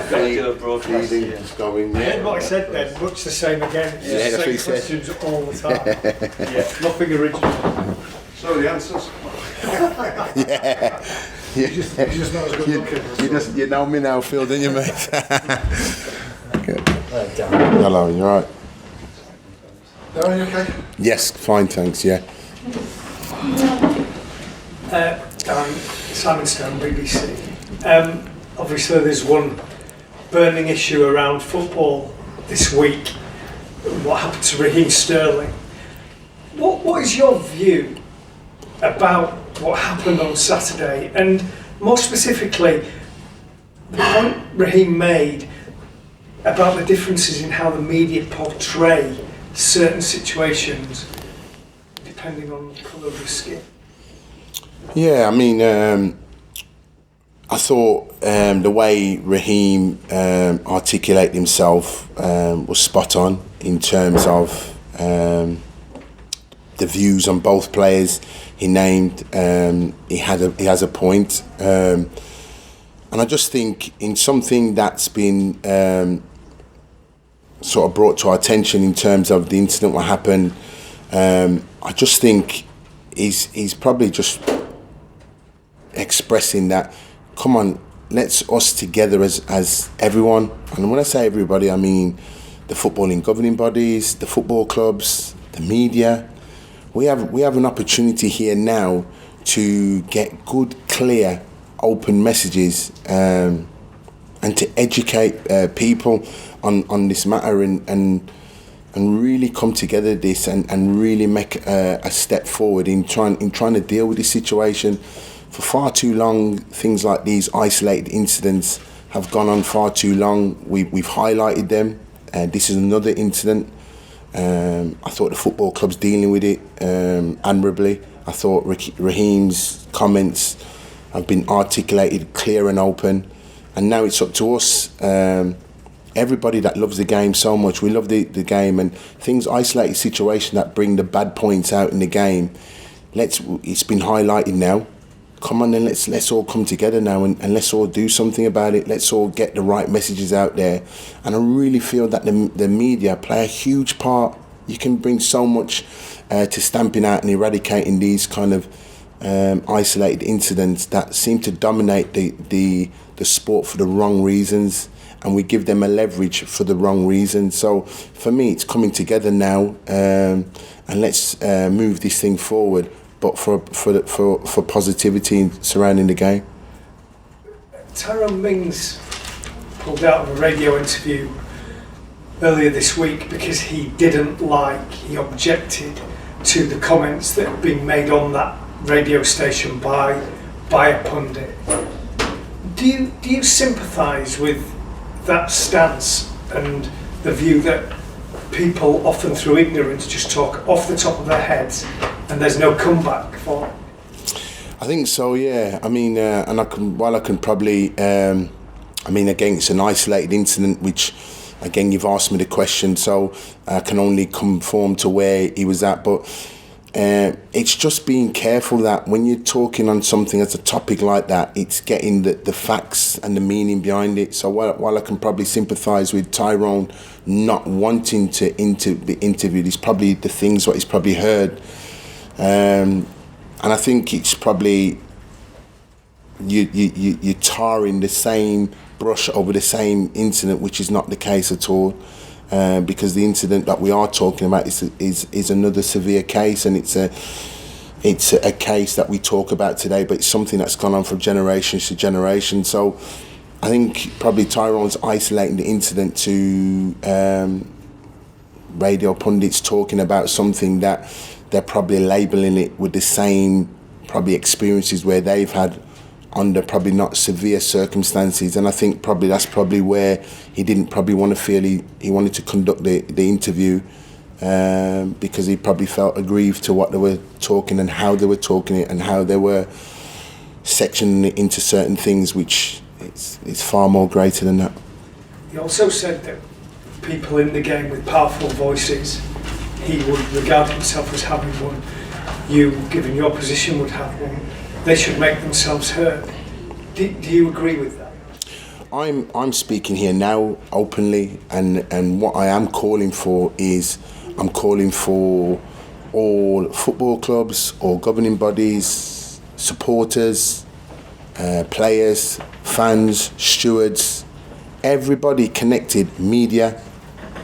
feelings going. Yeah, what I said then, much the same again. It's the same questions all the time. Nothing original. So the answers. You're just not as good looking. You know me now, Phil, don't you, mate? Hello, you alright? Darren, you okay? Yes, fine, thanks, yeah. Simon Stone, BBC. Obviously there's one burning issue around football this week. What happened to Raheem Sterling? What is your view about what happened on Saturday, and more specifically the point Raheem made about the differences in how the media portray certain situations depending on the colour of the skin? Yeah, I mean, I thought the way Raheem articulated himself was spot on in terms of the views on both players. He named, he has a point, and I just think in something that's been sort of brought to our attention in terms of the incident what happened, I just think he's probably just expressing that, come on, let's us together as everyone, and when I say everybody, I mean the footballing governing bodies, the football clubs, the media. We have an opportunity here now to get good, clear, open messages and to educate people on this matter and really come together this and really make a step forward in trying to deal with this situation. For far too long, things like these isolated incidents have gone on far too long. We've highlighted them. This is another incident. I thought the football club's dealing with it admirably. I thought Raheem's comments have been articulated clear and open, and now it's up to us, everybody that loves the game so much. We love the game, and things, isolated situations that bring the bad points out in the game. It's been highlighted now. Come on, then let's all come together now and let's all do something about it. Let's all get the right messages out there. And I really feel that the media play a huge part. You can bring so much to stamping out and eradicating these kind of isolated incidents that seem to dominate the sport for the wrong reasons, and we give them a leverage for the wrong reasons. So for me, it's coming together now, and let's move this thing forward, but for positivity surrounding the game. Tyrone Mings pulled out of a radio interview earlier this week because he objected to the comments that had been made on that radio station by a pundit. Do you sympathise with that stance and the view that people often through ignorance just talk off the top of their heads and there's no comeback for it? I think so, yeah. I mean, and I can probably, again, it's an isolated incident, which, again, you've asked me the question, so I can only conform to where he was at. But it's just being careful that when you're talking on something as a topic like that, it's getting the facts and the meaning behind it. So while I can probably sympathise with Tyrone not wanting to be interviewed, it's probably the things what he's probably heard. And I think it's probably you're tarring the same brush over the same incident, which is not the case at all, because the incident that we are talking about is another severe case, and it's a case that we talk about today, but it's something that's gone on from generation to generation. So I think probably Tyrone's isolating the incident to radio pundits talking about something that they're probably labelling it with the same probably experiences where they've had under probably not severe circumstances. And I think probably that's probably where he didn't probably want to feel he wanted to conduct the interview, because he probably felt aggrieved to what they were talking and how they were talking it and how they were sectioning it into certain things, which it's far more greater than that. He also said that people in the game with powerful voices, he would regard himself as having one. You, given your position, would have one. They should make themselves heard. Do you agree with that? I'm speaking here now openly, and what I am calling for is I'm calling for all football clubs, all governing bodies, supporters, players, fans, stewards, everybody connected, media,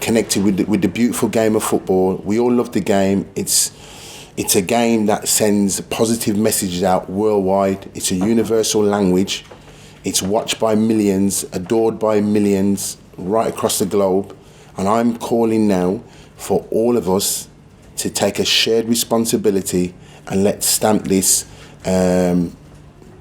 connected with the beautiful game of football. We all love the game. It's a game that sends positive messages out worldwide. It's a universal language. It's watched by millions, adored by millions right across the globe. And I'm calling now for all of us to take a shared responsibility and let's stamp this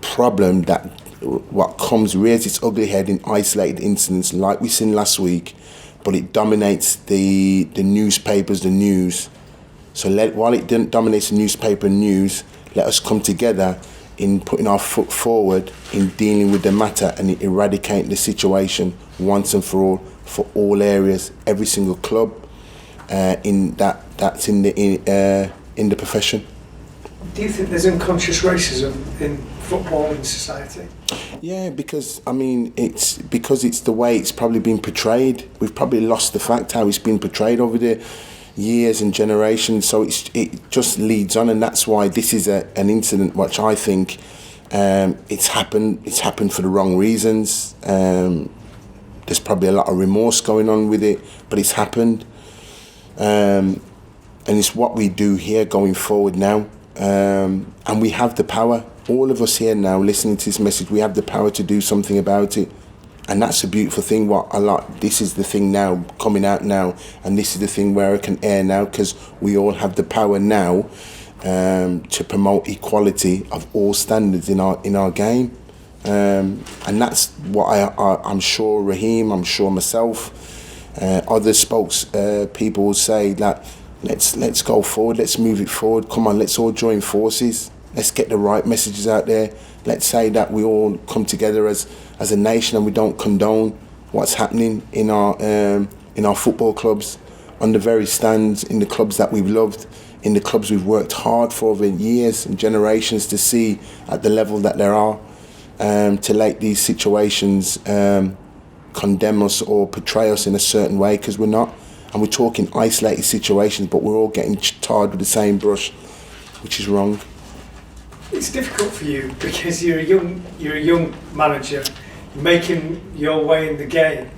problem that what comes rears its ugly head in isolated incidents like we seen last week, but it dominates the newspapers, the news. So while it dominates the newspaper news, let us come together in putting our foot forward in dealing with the matter and eradicating the situation once and for all areas, every single club that's in the profession. Do you think there's unconscious racism in football in society? Yeah, because it's the way it's probably been portrayed. We've probably lost the fact how it's been portrayed over the years and generations. So it just leads on, and that's why this is an incident which I think it's happened. It's happened for the wrong reasons. There's probably a lot of remorse going on with it, but it's happened, and it's what we do here going forward now. And we have the power. All of us here now listening to this message, we have the power to do something about it. And that's a beautiful thing. This is the thing now, coming out now, and this is the thing where I can air now, because we all have the power now to promote equality of all standards in our game. And that's what I'm sure Raheem, I'm sure myself, other people will say that let's go forward, let's move it forward. Come on, let's all join forces. Let's get the right messages out there. Let's say that we all come together as a nation and we don't condone what's happening in our football clubs, on the very stands, in the clubs that we've loved, in the clubs we've worked hard for over years and generations to see at the level that there are, to let these situations condemn us or portray us in a certain way, because we're not. And we're talking isolated situations, but we're all getting tarred with the same brush, which is wrong. It's difficult for you because you're a young manager, you're making your way in the game.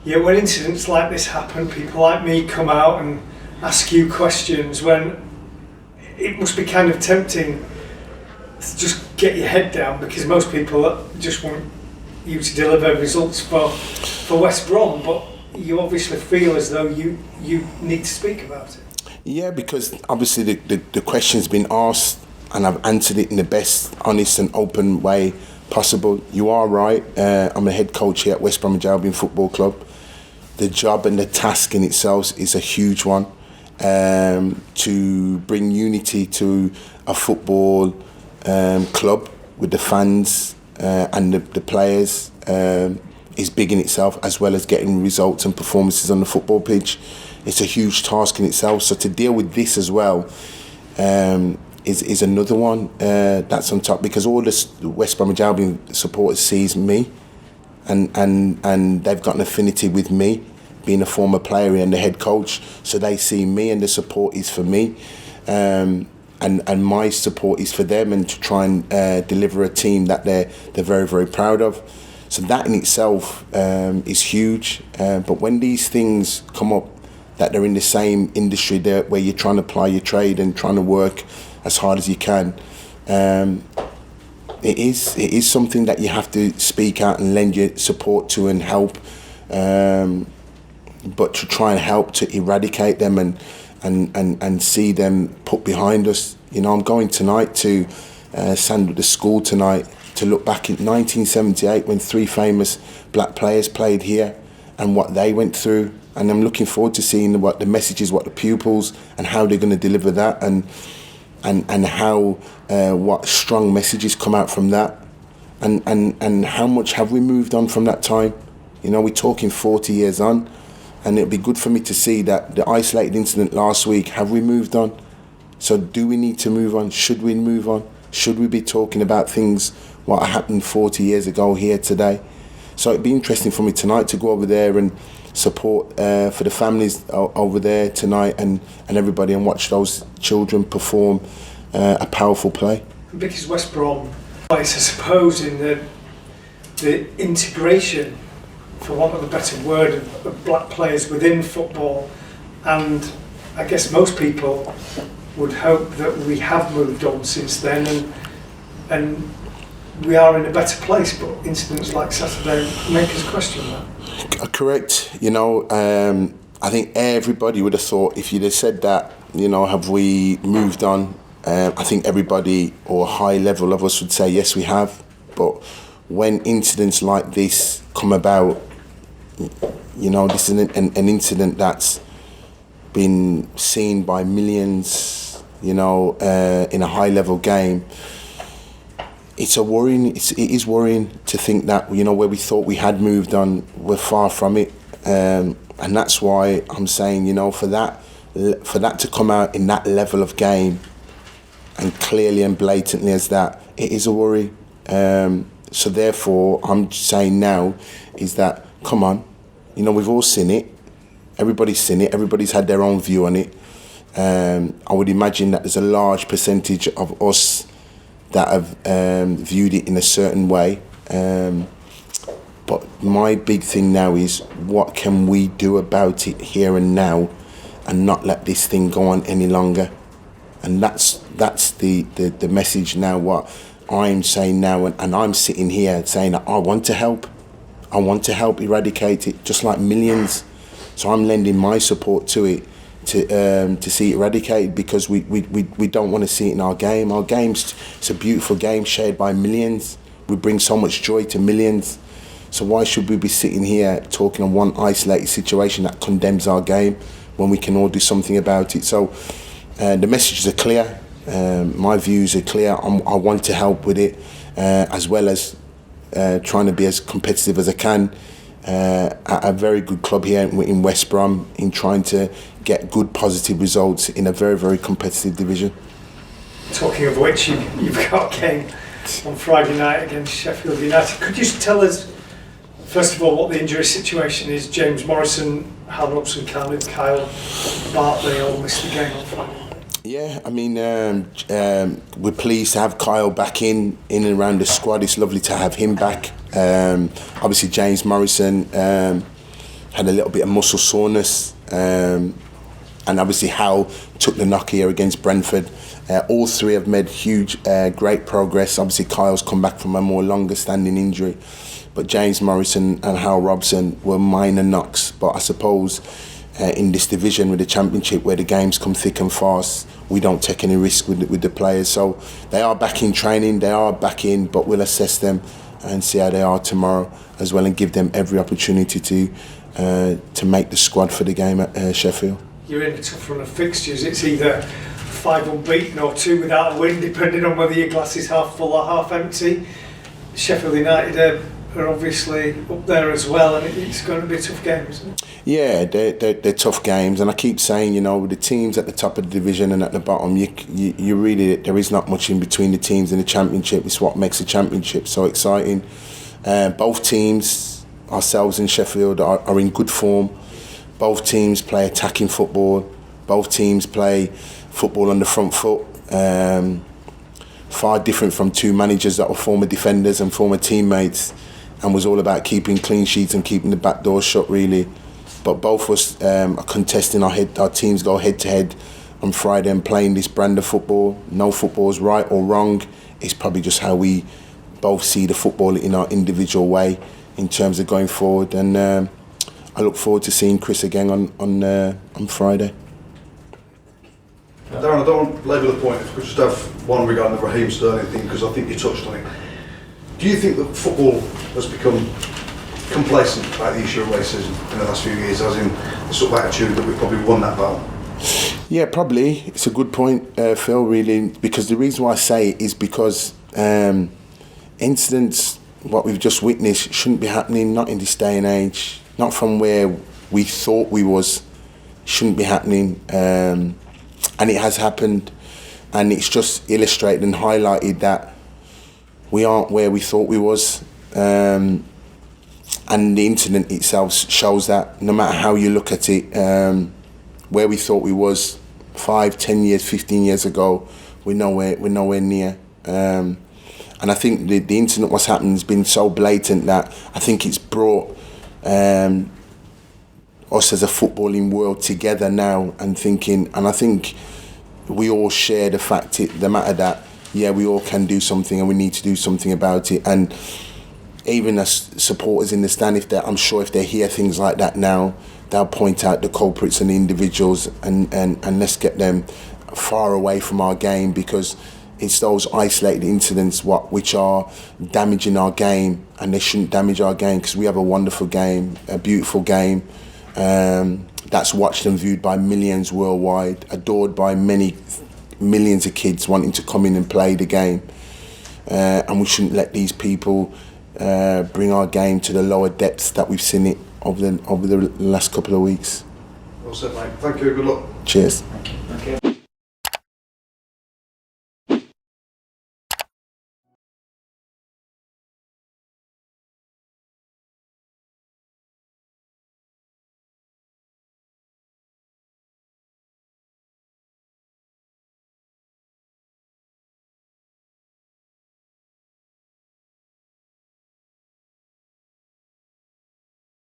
Yet when incidents like this happen, people like me come out and ask you questions when it must be kind of tempting to just get your head down, because most people just want you to deliver results for West Brom, but you obviously feel as though you need to speak about it. Yeah, because obviously the question's been asked and I've answered it in the best, honest and open way possible. You are right. I'm a head coach here at West Bromwich Albion Football Club. The job and the task in itself is a huge one. To bring unity to a football club with the fans and the players is big in itself, as well as getting results and performances on the football pitch. It's a huge task in itself. So to deal with this as well is another one that's on top, because all the West Bromwich Albion supporters sees me and they've got an affinity with me, being a former player and the head coach, so they see me and the support is for me, and my support is for them, and to try and deliver a team that they're very, very proud of. So that in itself is huge, but when these things come up, that they're in the same industry there where you're trying to apply your trade and trying to work as hard as you can, it is something that you have to speak out and lend your support to and help, but to try and help to eradicate them and see them put behind us. You know, I'm going tonight to Sandwood, the school tonight, to look back in 1978 when 3 famous black players played here and what they went through, and I'm looking forward to seeing what the messages, what the pupils, and how they're going to deliver that, and how what strong messages come out from that, and how much have we moved on from that time. You know, we're talking 40 years on, and it'd be good for me to see that the isolated incident last week, have we moved on? So do we need to move on? Should we move on? Should we be talking about things what happened 40 years ago here today? So it'd be interesting for me tonight to go over there and support for the families over there tonight and everybody, and watch those children perform a powerful play. Because West Brom, I suppose, in the integration, for want of a better word, of black players within football, and I guess most people would hope that we have moved on since then and we are in a better place, but incidents like Saturday make us question that. Correct. I think everybody would have thought, if you'd have said that, have we moved on? I think everybody, or a high level of us, would say yes, we have. But when incidents like this come about, this is an incident that's been seen by millions, in a high level game. It is worrying to think that, where we thought we had moved on, we're far from it. And that's why I'm saying, for that to come out in that level of game, and clearly and blatantly as that, it is a worry. So therefore, I'm saying now is that, come on, we've all seen it. Everybody's seen it. Everybody's had their own view on it. I would imagine that there's a large percentage of us that have viewed it in a certain way. But my big thing now is, what can we do about it here and now, and not let this thing go on any longer? And that's the message now, what I'm saying now, and I'm sitting here saying I want to help. I want to help eradicate it, just like millions. So I'm lending my support to it, to see it eradicated, because we don't want to see it in our game. Our game's, it's a beautiful game shared by millions. We bring so much joy to millions. So why should we be sitting here talking on one isolated situation that condemns our game, when we can all do something about it? So the messages are clear. My views are clear. I want to help with it, as well as trying to be as competitive as I can at a very good club here in West Brom, in trying to get good positive results in a very, very competitive division. Talking of which, you've got a game on Friday night against Sheffield United. Could you tell us, first of all, what the injury situation is? James Morrison, Hal Robson, Kyle Bartley all missed the game on Friday. Yeah, I mean, we're pleased to have Kyle back in and around the squad. It's lovely to have him back. Obviously, James Morrison had a little bit of muscle soreness, and obviously Hal took the knock here against Brentford. All three have made huge, great progress. Obviously, Kyle's come back from a more longer-standing injury, but James Morrison and Hal Robson were minor knocks. But I suppose in this division with the Championship, where the games come thick and fast, we don't take any risk with the players. So they are back in training, they are back in, but we'll assess them and see how they are tomorrow as well, and give them every opportunity to make the squad for the game at Sheffield. You're in a tough run of fixtures. It's either 5 unbeaten or 2 without a win, depending on whether your glass is half full or half empty. Sheffield United are obviously up there as well, and it's going to be a tough game, isn't it? Yeah, they're tough games, and I keep saying, with the teams at the top of the division and at the bottom, you really, there is not much in between the teams in the Championship. It's what makes the Championship so exciting. Both teams, ourselves and Sheffield, are in good form. Both teams play attacking football. Both teams play football on the front foot. Far different from two managers that were former defenders and former teammates, and was all about keeping clean sheets and keeping the back door shut, really. But both of us are contesting our teams go head to head on Friday and playing this brand of football. No football is right or wrong. It's probably just how we both see the football in our individual way in terms of going forward. And I look forward to seeing Chris again on Friday. Darren, I don't want to labour the point. If we could just have one regarding the Raheem Sterling thing, because I think you touched on it. Do you think that football has become complacent by the issue of racism in the last few years, as in the sort of attitude that we've probably won that battle? Yeah, probably. It's a good point, Phil, really, because the reason why I say it is because incidents, what we've just witnessed, shouldn't be happening, not in this day and age, not from where we thought we was, shouldn't be happening, and it has happened, and it's just illustrated and highlighted that we aren't where we thought we was. and the incident itself shows that no matter how you look at it, where we thought we was 5, 10 years, 15 years ago, we're nowhere near. And I think the incident, what's happened, has been so blatant that I think it's brought us as a footballing world together now, and I think we all share the matter that, yeah, we all can do something and we need to do something about it. And even as supporters in the stand, I'm sure if they hear things like that now, they'll point out the culprits and the individuals, and let's get them far away from our game, because it's those isolated incidents which are damaging our game, and they shouldn't damage our game, because we have a wonderful game, a beautiful game, that's watched and viewed by millions worldwide, adored by millions of kids wanting to come in and play the game, and we shouldn't let these people bring our game to the lower depths that we've seen it over the last couple of weeks. Well said, mate. Thank you. Good luck. Cheers. Thank you.